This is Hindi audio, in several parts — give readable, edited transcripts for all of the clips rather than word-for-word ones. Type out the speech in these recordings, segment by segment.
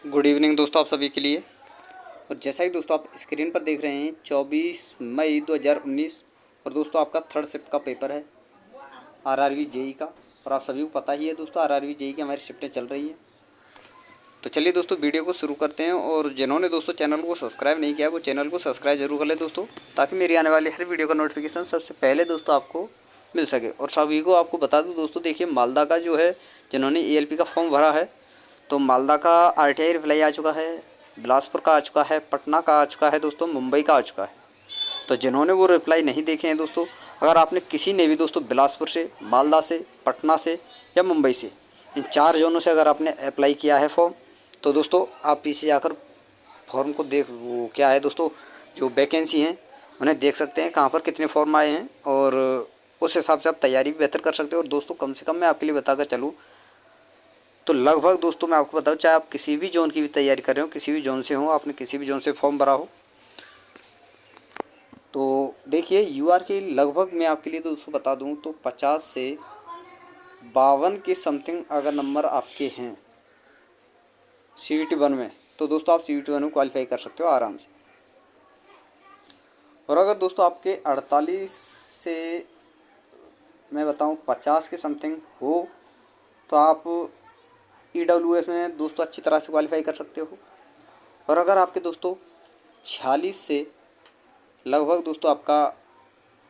गुड इवनिंग दोस्तों आप सभी के लिए। और जैसा कि दोस्तों आप स्क्रीन पर देख रहे हैं 24 मई 2019 और दोस्तों आपका थर्ड शिफ्ट का पेपर है आरआरबी जेई का। और आप सभी को पता ही है दोस्तों आरआरबी जेई की हमारी शिफ्टें चल रही हैं। तो चलिए दोस्तों वीडियो को शुरू करते हैं। और जिन्होंने दोस्तों चैनल को सब्सक्राइब नहीं किया वो चैनल को सब्सक्राइब जरूर कर ले दोस्तों, ताकि मेरी आने वाली हर वीडियो का नोटिफिकेशन सबसे पहले दोस्तों आपको मिल सके। और सभी को आपको बता दूँ दोस्तों, देखिए मालदा का जो है जिन्होंने ईएलपी का फॉर्म भरा है, तो मालदा का आरटीआई रिप्लाई आ चुका है, बिलासपुर का आ चुका है, पटना का आ चुका है दोस्तों, मुंबई का आ चुका है। तो जिन्होंने वो रिप्लाई नहीं देखे हैं दोस्तों, अगर आपने किसी ने भी दोस्तों बिलासपुर से, मालदा से, पटना से या मुंबई से, इन 4 जोनों से अगर आपने अप्लाई किया है फॉर्म, तो दोस्तों आप पीछे जाकर फॉर्म को देख, वो क्या है दोस्तों, जो वैकेंसी हैं उन्हें देख सकते हैं कहाँ पर कितने फॉर्म आए हैं, और उस हिसाब से आप तैयारी भी बेहतर कर सकते हो। और दोस्तों कम से कम मैं आपके लिए बताकर चलूँ तो लगभग दोस्तों मैं आपको बताऊँ, चाहे आप किसी भी जोन की भी तैयारी कर रहे हो, किसी भी जोन से हो, आपने किसी भी जोन से फॉर्म भरा हो, तो देखिए यूआर की लगभग मैं आपके लिए दोस्तों बता दूं तो 50 से 52 के समथिंग अगर नंबर आपके हैं CVT 1 में, तो दोस्तों आप CVT 1 में क्वालिफाई कर सकते हो आराम से। और अगर दोस्तों आपके 48 से मैं बताऊं 50 के समथिंग हो, तो आप EWS में दोस्तों अच्छी तरह से क्वालिफाई कर सकते हो। और अगर आपके दोस्तों 46 से लगभग दोस्तों आपका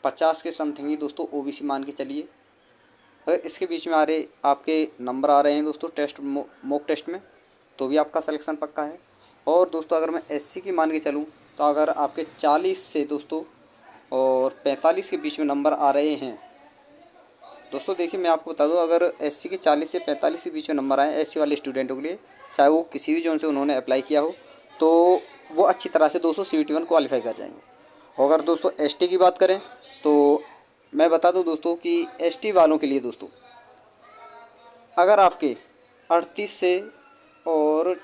50 के समथिंग ही दोस्तों OBC मान के चलिए, अगर इसके बीच में आ रहे आपके नंबर आ रहे हैं दोस्तों टेस्ट मॉक टेस्ट में, तो भी आपका सिलेक्शन पक्का है। और दोस्तों अगर मैं SC की मान के चलूँ, तो अगर आपके 40 से दोस्तों और 45 के बीच में नंबर आ रहे हैं दोस्तों, देखिए मैं आपको बता दूं, अगर SC के 40 से 45 के बीच में नंबर आए SC वाले स्टूडेंटों के लिए, चाहे वो किसी भी जोन से उन्होंने अप्लाई किया हो, तो वो अच्छी तरह से दोस्तों CVT 1 क्वालिफाई कर जाएंगे। और अगर दोस्तों ST की बात करें, तो मैं बता दूं दोस्तों कि ST वालों के लिए दोस्तों, अगर आपके 38 से और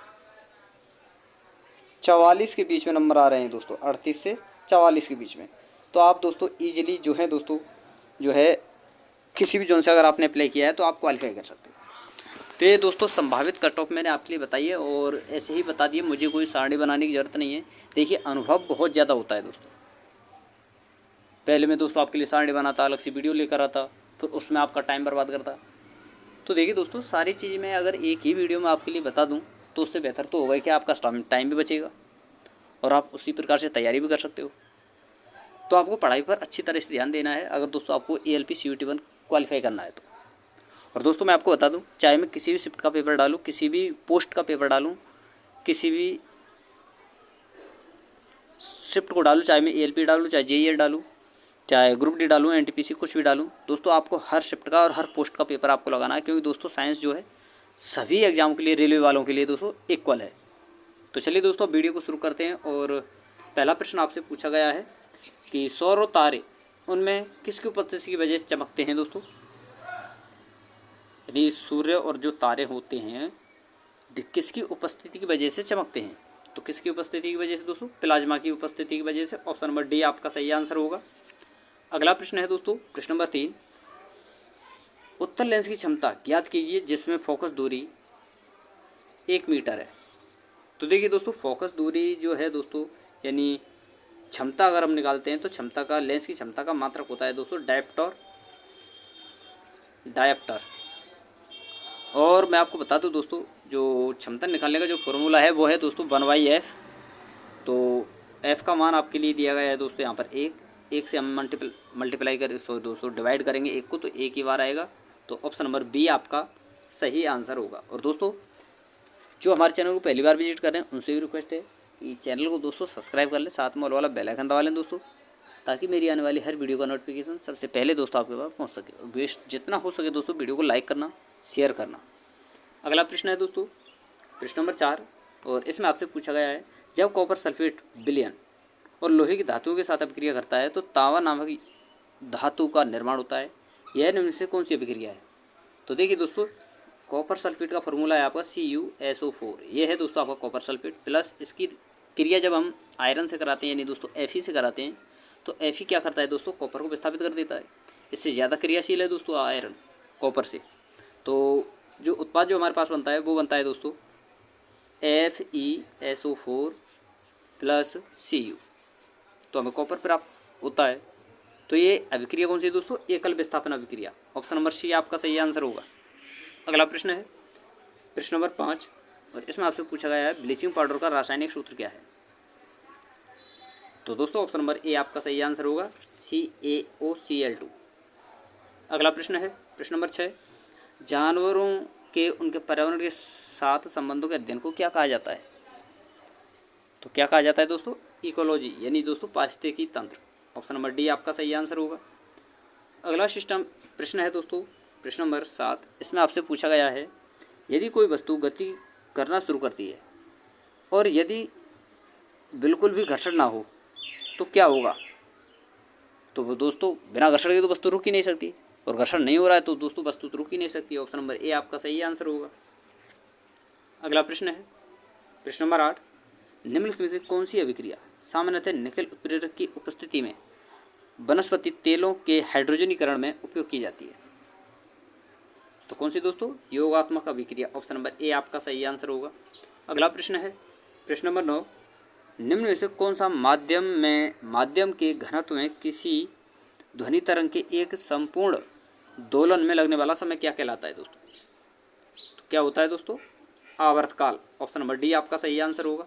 44 के बीच में नंबर आ रहे हैं दोस्तों, 38 से 44 के बीच में, तो आप दोस्तों ईजिली जो है दोस्तों, जो है किसी भी जोन से अगर आपने अप्लाई किया है तो आप क्वालिफाई कर सकते हो। तो ये दोस्तों संभावित कट ऑफ मैंने आपके लिए बताई है, और ऐसे ही बता दिए, मुझे कोई सारणी बनाने की ज़रूरत नहीं है। देखिए अनुभव बहुत ज़्यादा होता है दोस्तों। पहले मैं दोस्तों आपके लिए सारणी बनाता, अलग से वीडियो लेकर आता, फिर उसमें आपका टाइम बर्बाद करता। तो देखिए दोस्तों सारी चीज़ मैं अगर एक ही वीडियो में आपके लिए बता दूं, तो उससे बेहतर तो होगा कि आपका टाइम भी बचेगा और आप उसी प्रकार से तैयारी भी कर सकते हो। तो आपको पढ़ाई पर अच्छी तरह से ध्यान देना है अगर दोस्तों आपको ALP CVT 1 क्वालिफाई करना है तो। और दोस्तों मैं आपको बता दूं, चाहे मैं किसी भी शिफ्ट का पेपर डालूँ, किसी भी पोस्ट का पेपर डालूँ, किसी भी शिफ्ट को डालूँ, चाहे मैं ALP डालूँ, चाहे JER डालूँ, चाहे ग्रुप D डालूँ, NTPC कुछ भी डालूँ, दोस्तों आपको हर शिफ्ट का और हर पोस्ट का पेपर आपको लगाना है, क्योंकि दोस्तों साइंस जो है सभी एग्जाम के लिए, रेलवे वालों के लिए दोस्तों इक्वल है। तो चलिए दोस्तों वीडियो को शुरू करते हैं। और पहला प्रश्न आपसे पूछा गया है कि सौर और तारे, उनमें किसकी उपस्थिति की वजह से चमकते हैं दोस्तों। यदि सूर्य और जो तारे होते हैं किसकी उपस्थिति की वजह से चमकते हैं, तो किसकी उपस्थिति की वजह से दोस्तों, प्लाज्मा की उपस्थिति की वजह से। ऑप्शन नंबर D आपका सही आंसर होगा। अगला प्रश्न है दोस्तों प्रश्न नंबर 3, उत्तल लेंस की क्षमता ज्ञात कीजिए जिसमें फोकस दूरी 1 मीटर है। तो देखिए दोस्तों फोकस दूरी जो है दोस्तों, यानी क्षमता अगर हम निकालते हैं तो क्षमता का, लेंस की क्षमता का मात्रक होता है दोस्तों डायप्टर। और मैं आपको बता दूं दोस्तों, जो क्षमता निकालने का जो फॉर्मूला है वो है दोस्तों 1/f। तो f का मान आपके लिए दिया गया है दोस्तों यहाँ पर 1 से हम मल्टीप्लाई कर दोस्तों डिवाइड करेंगे 1 को, तो 1 ही बार आएगा। तो ऑप्शन नंबर B आपका सही आंसर होगा। और दोस्तों जो हमारे चैनल को पहली बार विजिट कर रहे हैं उनसे भी रिक्वेस्ट है कि चैनल को दोस्तों सब्सक्राइब कर लें, साथ में ऑल वाला बेल आइकन दबा लें दोस्तों, ताकि मेरी आने वाली हर वीडियो का नोटिफिकेशन सबसे पहले दोस्तों आपके पास पहुंच सके। और वेस्ट जितना हो सके दोस्तों वीडियो को लाइक करना, शेयर करना। अगला प्रश्न है दोस्तों प्रश्न नंबर 4, और इसमें आपसे पूछा गया है, जब कॉपर सल्फेट विलयन और लोहे की धातुओं के साथ अभिक्रिया करता है तो तांबा नामक धातु का निर्माण होता है। यह निम्न से कौन सी अभिक्रिया है। तो देखिए दोस्तों कॉपर सल्फेट का फॉर्मूला है आपका CuSO4। ये है दोस्तों आपका कॉपर सल्फेट, प्लस इसकी क्रिया जब हम आयरन से कराते हैं, यानी दोस्तों Fe से कराते हैं, तो Fe क्या करता है दोस्तों, कॉपर को विस्थापित कर देता है। इससे ज़्यादा क्रियाशील है दोस्तों आयरन कॉपर से। तो जो उत्पाद जो हमारे पास बनता है वो बनता है दोस्तों FeSO4 प्लस Cu, तो हमें कॉपर प्राप्त होता है। तो ये अभिक्रिया कौन सी है दोस्तों? एकल विस्थापन अभिक्रिया। ऑप्शन नंबर सी आपका सही आंसर होगा। अगला प्रश्न है प्रश्न नंबर 5, और इसमें आपसे पूछा गया है ब्लीचिंग पाउडर का रासायनिक सूत्र क्या है? तो दोस्तों ऑप्शन नंबर ए आपका सही आंसर होगा, CaOCl2। अगला प्रश्न है प्रश्न नंबर 6, जानवरों के उनके पर्यावरण के साथ संबंधों के अध्ययन को क्या कहा जाता है? तो क्या कहा जाता है दोस्तों? इकोलॉजी, यानी दोस्तों पारिस्थितिकी तंत्र। ऑप्शन नंबर डी आपका सही आंसर होगा। अगला सिस्टम प्रश्न है दोस्तों प्रश्न नंबर 7, इसमें आपसे पूछा गया है यदि कोई वस्तु गति करना शुरू करती है और यदि बिल्कुल भी घर्षण ना हो तो क्या होगा? तो वो दोस्तों बिना घर्षण के तो वस्तु रुक ही नहीं सकती, और घर्षण नहीं हो रहा है तो दोस्तों वस्तु तो रुक ही नहीं सकती। ऑप्शन नंबर ए आपका सही आंसर होगा। अगला प्रश्न है प्रश्न नंबर 8, निम्नलिखित में से कौन सी अभिक्रिया सामान्यतः निकेल उत्प्रेरक की उपस्थिति में वनस्पति तेलों के हाइड्रोजनीकरण में उपयोग की जाती है? तो कौन सी दोस्तों? योगात्मक अभिक्रिया। ऑप्शन नंबर ए आपका सही आंसर होगा। अगला प्रश्न है प्रश्न नंबर 9, निम्न में से कौन सा माध्यम के घनत्व में किसी ध्वनि तरंग के एक संपूर्ण दोलन में लगने वाला समय क्या कहलाता है दोस्तों? तो क्या होता है दोस्तों? आवर्तकाल। ऑप्शन नंबर डी आपका सही आंसर होगा।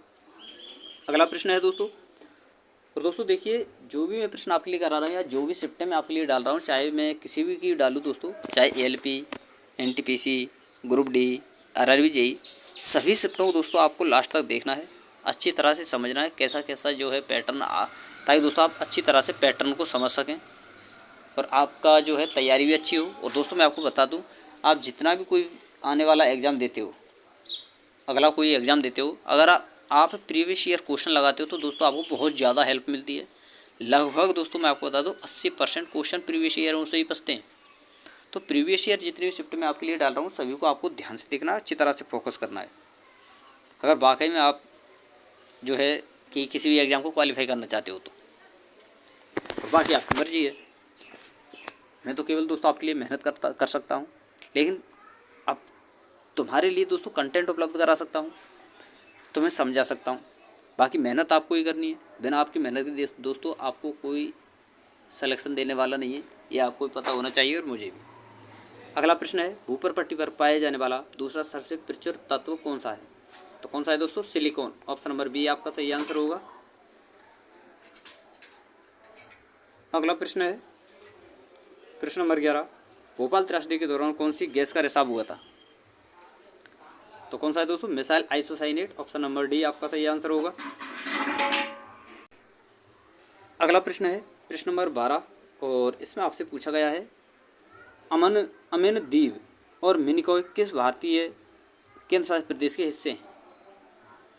अगला प्रश्न है दोस्तों, और दोस्तों देखिए जो भी मैं प्रश्न आपके लिए करा रहा हूँ या जो भी शिफ्टें मैं आपके लिए डाल रहा हूँ, चाहे मैं किसी भी की डालूँ दोस्तों, चाहे ALP, NTPC, group D, RRB JEE, सभी शिफ्टों को दोस्तों आपको लास्ट तक देखना है, अच्छी तरह से समझना है कैसा कैसा जो है पैटर्न ताकि दोस्तों आप अच्छी तरह से पैटर्न को समझ सकें और आपका जो है तैयारी भी अच्छी हो। और दोस्तों मैं आपको बता दूं, आप जितना भी कोई आने वाला एग्ज़ाम देते हो, अगला कोई एग्ज़ाम देते हो, अगर आप प्रीवियस ईयर क्वेश्चन लगाते हो तो दोस्तों आपको बहुत ज़्यादा हेल्प मिलती है। लगभग दोस्तों मैं आपको बता दूँ 80% क्वेश्चन प्रीवियस ईयर से ही बचते हैं। तो प्रीवियस ईयर जितनी भी शिफ्ट मैं आपके लिए डाल रहा हूँ सभी को आपको ध्यान से देखना, अच्छी तरह से फोकस करना है अगर वाकई में आप जो है कि किसी भी एग्ज़ाम को क्वालिफाई करना चाहते हो तो। बाकी आपकी मर्जी है, मैं तो केवल दोस्तों आपके लिए मेहनत कर सकता हूँ, लेकिन अब तुम्हारे लिए दोस्तों कंटेंट उपलब्ध करा सकता हूँ, तुम्हें समझा सकता हूँ। बाकी मेहनत आपको ही करनी है, बिना आपकी मेहनत के दोस्तों आपको कोई सिलेक्शन देने वाला नहीं है, ये आपको पता होना चाहिए और मुझे भी। अगला प्रश्न है ऊपर पट्टी पर पाए जाने वाला दूसरा सबसे प्रचुर तत्व कौन सा है? तो कौन सा है दोस्तों? सिलिकॉन। ऑप्शन नंबर बी आपका सही आंसर होगा। अगला प्रश्न है प्रश्न नंबर 11, भोपाल त्रासदी के दौरान कौन सी गैस का रिसाव हुआ था? तो कौन सा है दोस्तों? Missile isocyanate. Option number D आपका सही आंसर होगा। अगला प्रश्न है प्रश्न नंबर 12, और इसमें आपसे पूछा गया है अमेन द्वीप और मिनिकॉय किस भारतीय केंद्र शासित प्रदेश के हिस्से हैं?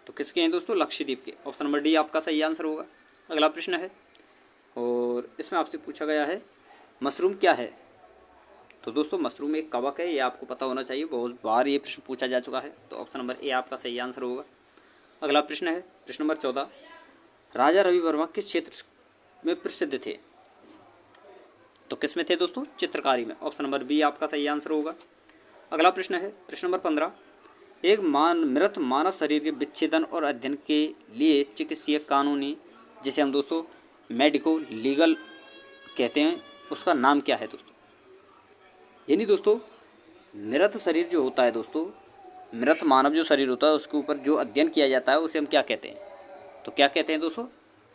तो किसके हैं दोस्तों? लक्षद्वीप के। ऑप्शन नंबर डी आपका सही आंसर होगा। अगला प्रश्न है, और इसमें आपसे पूछा गया है मशरूम क्या है? तो दोस्तों मशरूम एक कवक है, ये आपको पता होना चाहिए, बहुत बार ये प्रश्न पूछा जा चुका है। तो ऑप्शन नंबर ए आपका सही आंसर होगा। अगला प्रश्न है प्रश्न नंबर 14, राजा रवि वर्मा किस क्षेत्र में प्रसिद्ध थे? तो किस में थे दोस्तों? चित्रकारी में। ऑप्शन नंबर बी आपका सही आंसर होगा। अगला प्रश्न है प्रश्न नंबर 15, एक मृत मानव शरीर के विच्छेदन और अध्ययन के लिए चिकित्सीय कानूनी, जिसे हम दोस्तों मेडिको लीगल कहते हैं, उसका नाम क्या है दोस्तों? यानी दोस्तों मृत शरीर जो होता है दोस्तों, मृत मानव जो शरीर होता है उसके ऊपर जो अध्ययन किया जाता है उसे हम क्या कहते हैं? तो क्या कहते हैं दोस्तों?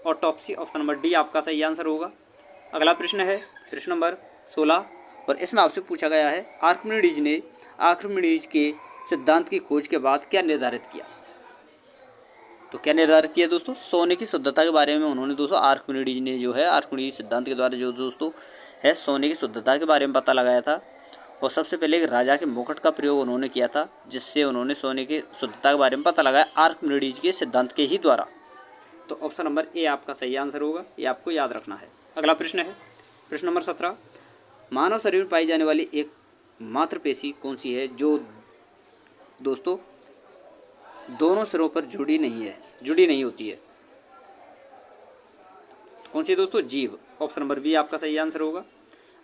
ऑटोप्सी। ऑप्शन नंबर डी आपका सही आंसर होगा। अगला प्रश्न है प्रश्न नंबर 16, और इसमें आपसे पूछा गया है आर्किमिडीज ने आर्किमिडीज के सिद्धांत की खोज के बाद क्या निर्धारित किया? तो क्या निर्धारित किया दोस्तों? सोने की शुद्धता के बारे में उन्होंने दोस्तों आर्किमिडीज ने जो है आर्किमिडीज सिद्धांत के द्वारा जो दोस्तों है सोने की शुद्धता के बारे में पता लगाया था, और सबसे पहले एक राजा के मुकुट का प्रयोग उन्होंने किया था, जिससे उन्होंने सोने की शुद्धता के बारे में पता लगाया आर्किमिडीज के सिद्धांत के ही द्वारा। तो ऑप्शन नंबर ए आपका सही आंसर होगा, ये आपको याद रखना है। अगला प्रश्न है प्रश्न नंबर 17, मानव शरीर में पाई जाने वाली एक मांसपेशी कौन सी है जो दोस्तों दोनों सिरों पर जुड़ी नहीं होती है? कौन सी दोस्तों? जीभ। ऑप्शन नंबर बी आपका सही आंसर होगा।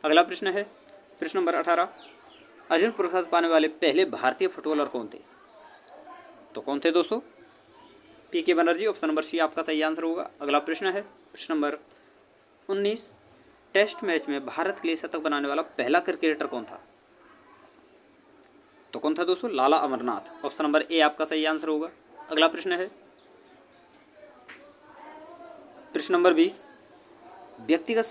अगला प्रश्न है प्रश्न नंबर 18, अर्जुन पुरस्कार पाने वाले पहले भारतीय फुटबॉलर कौन थे? तो कौन थे दोस्तों? P K. Banerjee, option number C आपका सही आंसर होगा। अगला प्रश्न है प्रश्न नंबर 19, टेस्ट मैच में भारत के लिए शतक बनाने वाला पहला क्रिकेटर कौन था? तो कौन था दोस्तों? लाला अमरनाथ, ऑप्शन नंबर ए आपका सही आंसर होगा। अगला प्रश्न है प्रश्न नंबर 20, व्यक्तिगत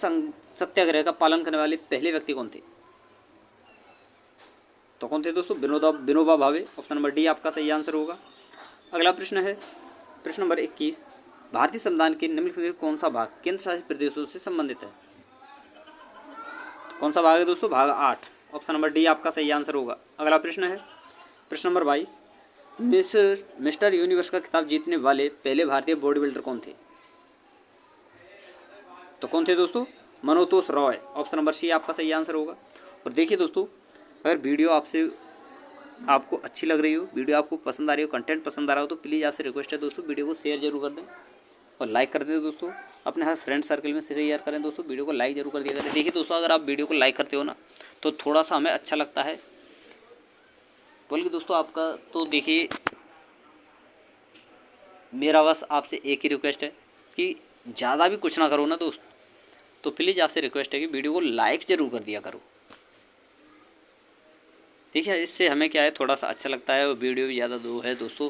सत्याग्रह का पालन करने वाले पहले व्यक्ति कौन थे? तो कौन थे दोस्तों? Vinoba Bhave, option number D आपका सही आंसर होगा। अगला प्रश्न है प्रश्न नंबर 21, भारतीय संविधान के निम्नलिखित में कौन सा भाग केंद्र शासित प्रदेशों से संबंधित है? तो कौन सा भाग है दोस्तों? भाग 8, ऑप्शन नंबर डी आपका सही आंसर होगा। अगला प्रश्न है प्रश्न नंबर 22, मिस्टर यूनिवर्स का खिताब जीतने वाले पहले भारतीय बॉडी बिल्डर कौन थे? तो कौन थे दोस्तों? Manotosh Roy, option number C आपका सही आंसर होगा। और देखिए दोस्तों, अगर वीडियो आपको अच्छी लग रही हो, वीडियो आपको पसंद आ रही हो, कंटेंट पसंद आ रहा हो, तो प्लीज़ आपसे रिक्वेस्ट है दोस्तों, वीडियो को शेयर जरूर कर दें और लाइक कर दें दोस्तों। अपने हर फ्रेंड सर्कल में शेयर करें दोस्तों, वीडियो को लाइक जरूर कर दिया करें। देखिए दोस्तों, अगर आप वीडियो को लाइक करते हो ना, तो थोड़ा सा हमें अच्छा लगता है। बोलिए दोस्तों आपका, तो देखिए मेरा बस आपसे एक ही रिक्वेस्ट है कि ज़्यादा भी कुछ ना करो ना दोस्त, तो प्लीज़ आपसे रिक्वेस्ट है कि वीडियो को लाइक ज़रूर कर दिया करो। ठीक है, इससे हमें क्या है, थोड़ा सा अच्छा लगता है और वीडियो भी ज़्यादा है दोस्तों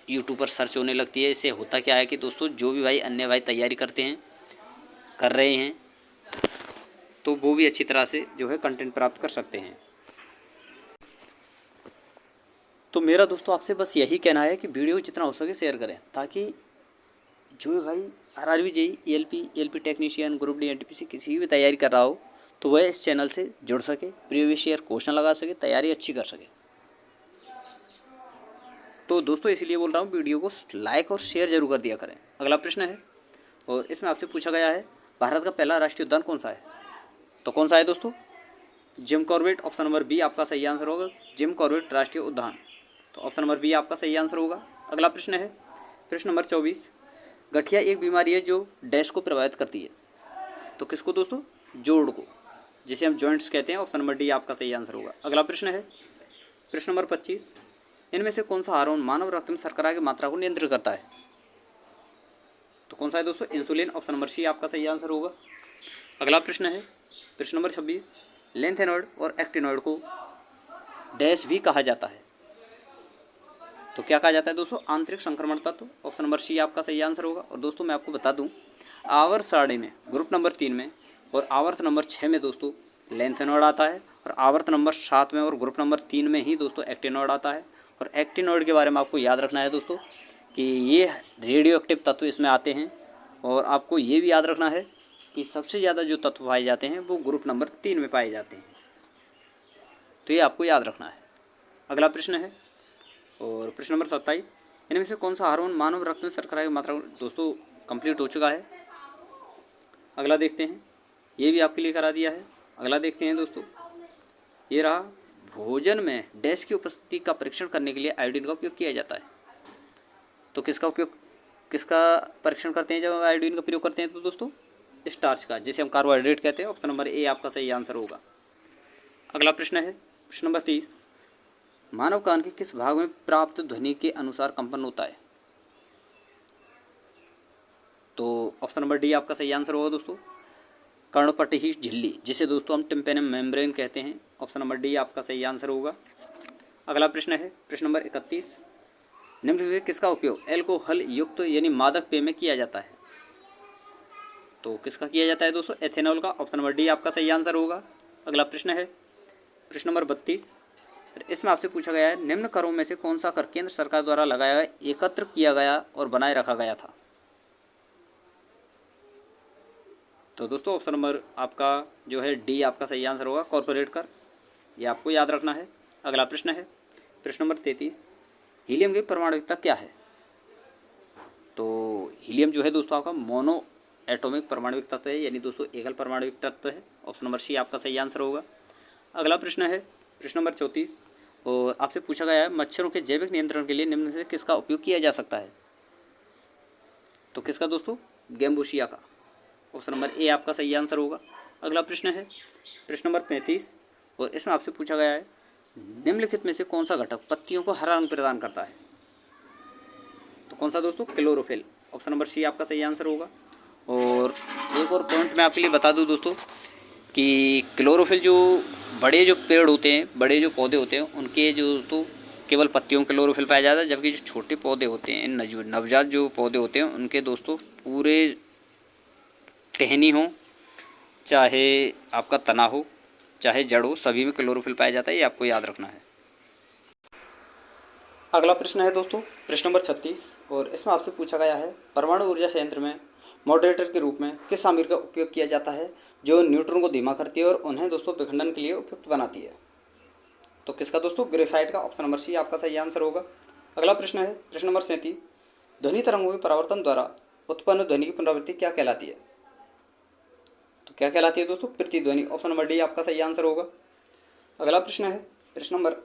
यूट्यूब पर सर्च होने लगती है। इससे होता क्या है कि दोस्तों जो भी भाई अन्य भाई तैयारी कर रहे हैं, तो वो भी अच्छी तरह से जो है कंटेंट प्राप्त कर सकते हैं। तो मेरा दोस्तों आपसे बस यही कहना है कि वीडियो जितना हो सके शेयर करें, ताकि जो है भाई RRB JE, LP technician, group D, NTPC किसी भी तैयारी कर रहा हो, तो वह इस चैनल से जुड़ सके, प्रीवियस ईयर क्वेश्चन लगा सके, तैयारी अच्छी कर सके। तो दोस्तों इसीलिए बोल रहा हूँ, वीडियो को लाइक और शेयर जरूर कर दिया करें। अगला प्रश्न है और इसमें आपसे पूछा गया है, भारत का पहला राष्ट्रीय उद्यान कौन सा है? तो कौन सा है दोस्तों? Jim Corbett, option number B आपका सही आंसर होगा। जिम कॉर्बेट राष्ट्रीय उद्यान, तो ऑप्शन नंबर बी आपका सही आंसर होगा। अगला प्रश्न है प्रश्न नंबर 24, गठिया एक बीमारी है जो डैश को प्रभावित करती है। तो किसको दोस्तों? जोड़ को, जिसे हम जॉइंट्स कहते हैं, ऑप्शन नंबर डी आपका सही आंसर होगा। अगला प्रश्न है प्रश्न नंबर 25, इनमें से कौन सा हार्मोन मानव रक्त में शर्करा की मात्रा को नियंत्रित करता है? तो कौन सा है दोस्तों? इंसुलिन, ऑप्शन नंबर सी आपका सही आंसर होगा। अगला प्रश्न है प्रश्न नंबर 26, लेंथेनॉइड और एक्टिनॉइड को डैश भी कहा जाता है। तो क्या कहा जाता है दोस्तों? आंतरिक संक्रमण तत्व, ऑप्शन नंबर सी आपका सही आंसर होगा। और दोस्तों मैं आपको बता दूं, आवर्त सारणी में ग्रुप नंबर 3 में और आवर्त नंबर 6 में दोस्तों लेंथेनॉइड आता है, और आवर्त नंबर 7 में और ग्रुप नंबर 3 में ही दोस्तों एक्टिनॉइड आता है। और एक्टिनॉइड के बारे में आपको याद रखना है दोस्तों कि ये रेडियो एक्टिव तत्व इसमें आते हैं, और आपको ये भी याद रखना है कि सबसे ज़्यादा जो तत्व पाए जाते हैं वो ग्रुप नंबर 3 में पाए जाते हैं। तो ये आपको याद रखना है। अगला प्रश्न है और प्रश्न नंबर 27, इनमें से कौन सा हार्मोन मानव रक्त में शर्करा की मात्रा, दोस्तों कंप्लीट हो चुका है। अगला देखते हैं, ये भी आपके लिए करा दिया है। अगला देखते हैं दोस्तों, ये रहा, भोजन में डैश की उपस्थिति का परीक्षण करने के लिए आयोडीन का उपयोग किया जाता है। तो किसका परीक्षण करते हैं जब आयोडीन का प्रयोग करते हैं? तो दोस्तों स्टार्च का, जिसे हम कार्बोहाइड्रेट कहते हैं, ऑप्शन नंबर ए आपका सही आंसर होगा। अगला प्रश्न है प्रश्न नंबर 30, मानव कान के किस भाग में प्राप्त ध्वनि के अनुसार कंपन होता है? तो ऑप्शन नंबर डी आपका सही आंसर होगा दोस्तों, कर्णपटही झिल्ली, जिसे दोस्तों हम टिम्पैनम मेम्ब्रेन कहते हैं, ऑप्शन नंबर डी आपका सही आंसर होगा। अगला प्रश्न है प्रश्न नंबर 31, निम्न में किसका उपयोग एल्कोहल युक्त यानी मादक पेय में किया जाता है? तो किसका किया जाता है दोस्तों? एथेनॉल का, ऑप्शन नंबर डी आपका सही आंसर होगा। अगला प्रश्न है प्रश्न नंबर 32, इसमें आपसे पूछा गया है, निम्न करों में से कौन सा कर केंद्र सरकार द्वारा लगाया गया, एकत्र किया गया और बनाए रखा गया था? तो दोस्तों ऑप्शन नंबर आपका जो है डी आपका सही आंसर होगा, कॉर्पोरेट कर, ये आपको याद रखना है। अगला प्रश्न है प्रश्न नंबर 33, हीलियम की परमाणुकता क्या है? तो हीलियम जो है दोस्तों आपका मोनो एटॉमिक परमाणविक तत्व है, यानी दोस्तों एकल परमाणविक तत्व है, ऑप्शन नंबर सी आपका सही आंसर होगा। अगला प्रश्न है प्रश्न नंबर 34, और आपसे पूछा गया है, मच्छरों के जैविक नियंत्रण के लिए निम्न में से किसका उपयोग किया जा सकता है? तो किसका दोस्तों? गैम्बूशिया का, ऑप्शन नंबर ए आपका सही आंसर होगा। अगला प्रश्न है प्रश्न नंबर 35, और इसमें आपसे पूछा गया है, निम्नलिखित में से कौन सा घटक पत्तियों को हरा रंग प्रदान करता है? कौन सा दोस्तों? क्लोरोफिल। ऑप्शन नंबर सी आपका सही आंसर होगा। और एक और पॉइंट मैं आपके लिए बता दूं दोस्तों कि क्लोरोफिल जो बड़े जो पेड़ होते हैं, बड़े जो पौधे होते हैं, उनके जो दोस्तों केवल पत्तियों में क्लोरोफिल पाया जाता है, जबकि जो छोटे पौधे होते हैं, नवजात जो पौधे होते हैं, उनके दोस्तों पूरे टहनी हो, चाहे आपका तना हो, चाहे जड़ हो, सभी में क्लोरोफिल पाया जाता है। ये आपको याद रखना है। अगला प्रश्न है दोस्तों प्रश्न नंबर 36 और इसमें आपसे पूछा गया है परमाणु ऊर्जा संयंत्र में मॉडरेटर के रूप में किस सामग्री का उपयोग किया जाता है जो न्यूट्रॉन को धीमा करती है और उन्हें दोस्तों विखंडन के लिए उपयुक्त बनाती है? तो किसका दोस्तों? ग्रेफाइट का। ऑप्शन नंबर सी आपका सही आंसर होगा। अगला प्रश्न है प्रश्न नंबर 37, ध्वनि तरंगों के परावर्तन द्वारा उत्पन्न ध्वनि की पुनरावृत्ति क्या कहलाती है? तो क्या कहलाती है दोस्तों? प्रतिध्वनि। ऑप्शन नंबर डी आपका सही आंसर होगा। अगला प्रश्न है प्रश्न नंबर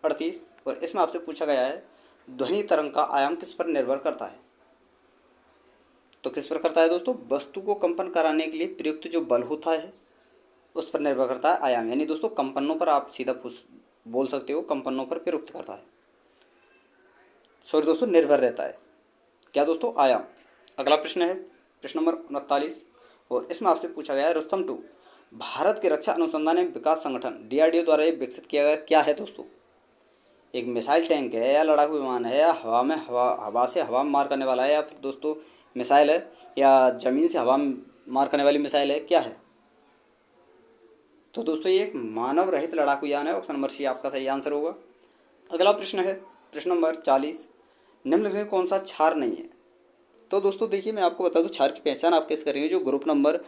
38 और इसमें आपसे पूछा गया है ध्वनि तरंग का आयाम किस पर निर्भर करता है? तो किस पर करता है दोस्तों? वस्तु को कंपन कराने के लिए प्रयुक्त जो बल होता है उस पर निर्भर करता है आयाम, यानी दोस्तों कंपनों पर आप सीधा बोल सकते हो, कंपनों पर प्रयुक्त करता है, सॉरी दोस्तों निर्भर रहता है। क्या दोस्तों? आयाम। अगला प्रश्न है प्रश्न नंबर 39 और इसमें आपसे पूछा गया है रुस्तम 2 भारत के रक्षा अनुसंधान एवं विकास संगठन DRDO द्वारा ये विकसित किया गया क्या है दोस्तों? एक मिसाइल टैंक है या लड़ाकू विमान है या हवा से हवा में मार करने वाला है या फिर दोस्तों मिसाइल है या ज़मीन से हवा में मार करने वाली मिसाइल है, क्या है? तो दोस्तों ये एक मानव रहित लड़ाकू यान है। ऑप्शन नंबर सी आपका सही आंसर होगा। अगला प्रश्न है प्रश्न नंबर 40, निम्नलिखित में कौन सा क्षार नहीं है? तो दोस्तों देखिए मैं आपको बता दूं क्षार की पहचान आप कैसे करेंगे। जो ग्रुप नंबर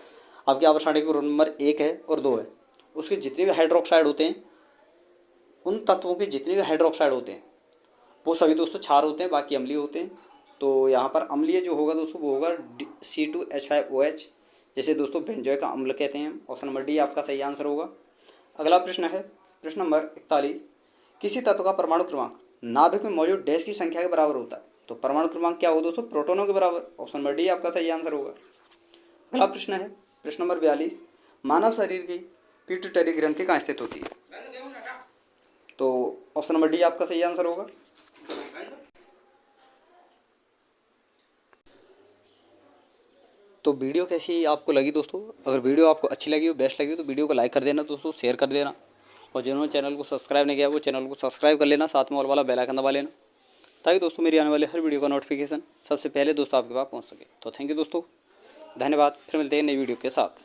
आपके आवर्त सारणी के ग्रुप नंबर 1 है और 2 है, उसके जितने भी हाइड्रोक्साइड होते हैं, उन तत्वों के जितने भी हाइड्रोक्साइड होते हैं वो सभी दोस्तों क्षार होते हैं, बाकी अम्लीय होते हैं। तो यहाँ पर अम्लीय जो होगा दोस्तों वो होगा C2H5OH, जैसे दोस्तों बेंजोइक का अम्ल कहते हैं। ऑप्शन नंबर डी आपका सही आंसर होगा। अगला प्रश्न है प्रश्न नंबर 41, किसी तत्व का परमाणु क्रमांक नाभिक में मौजूद डैश की संख्या के बराबर होता है? तो परमाणु क्रमांक क्या हो दोस्तों? प्रोटोनों के बराबर। ऑप्शन नंबर डी आपका सही आंसर होगा। अगला प्रश्न है प्रश्न नंबर 42, मानव शरीर की पिट्यूटरी ग्रंथि कहाँ स्थित होती है? तो ऑप्शन नंबर डी आपका सही आंसर होगा। तो वीडियो कैसी आपको लगी दोस्तों? अगर वीडियो आपको अच्छी लगी हो, बेस्ट लगी हो, तो वीडियो को लाइक कर देना दोस्तों, शेयर कर देना, और जिन्होंने चैनल को सब्सक्राइब नहीं किया वो चैनल को सब्सक्राइब कर लेना, साथ में ऑल वाला बेल आइकन दबा लेना, ताकि दोस्तों मेरी आने वाले हर वीडियो का नोटिफिकेशन सबसे पहले दोस्तों आपके पास पहुंच सके। तो थैंक यू दोस्तों, धन्यवाद। फिर मिलते हैं नई वीडियो के साथ।